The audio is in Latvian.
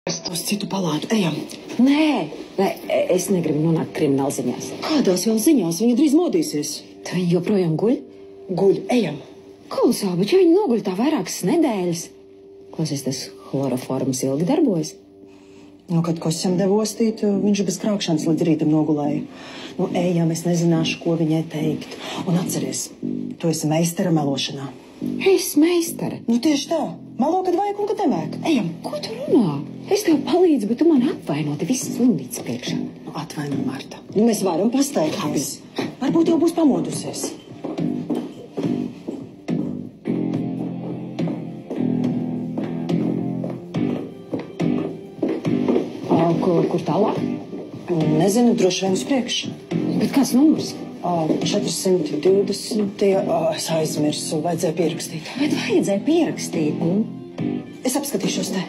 Uz citu palātu, ejam. Nē, es negribu nonākt krimināla ziņās. Kādās vēl ziņās? Viņa drīz modīsies. Tā viņa joprojām guļ? Guļ, ejam. Kolosāli, bet ja viņa noguļ tā vairākas nedēļas. Klausies, tas chloroforms ilgi darbojas? Nu, kad Kosam deva ostīt, viņš bez krākšanas līdz rītam nogulēja. Nu, ejam, es nezināšu, ko viņai teikt. Un atceries, tu esi meistara melošanā. Es meistara? Nu, tieši tā. Melo, kad vajag un kad nevajag. Ejam. Ko tu runā? Es tev palīdzu, bet tu man apvainoti visas slimnīcas priekšā. Nu, atvaino, Marta. Nu, mēs varam pastaigties. Varbūt jau būs pamodusies. Kur tālāk? Nezinu, droši vien uz priekšu. Bet kāds numurs? 420. Es aizmirsu, vajadzēja pierakstīt. Bet vajadzēja pierakstīt. Es apskatīšos te.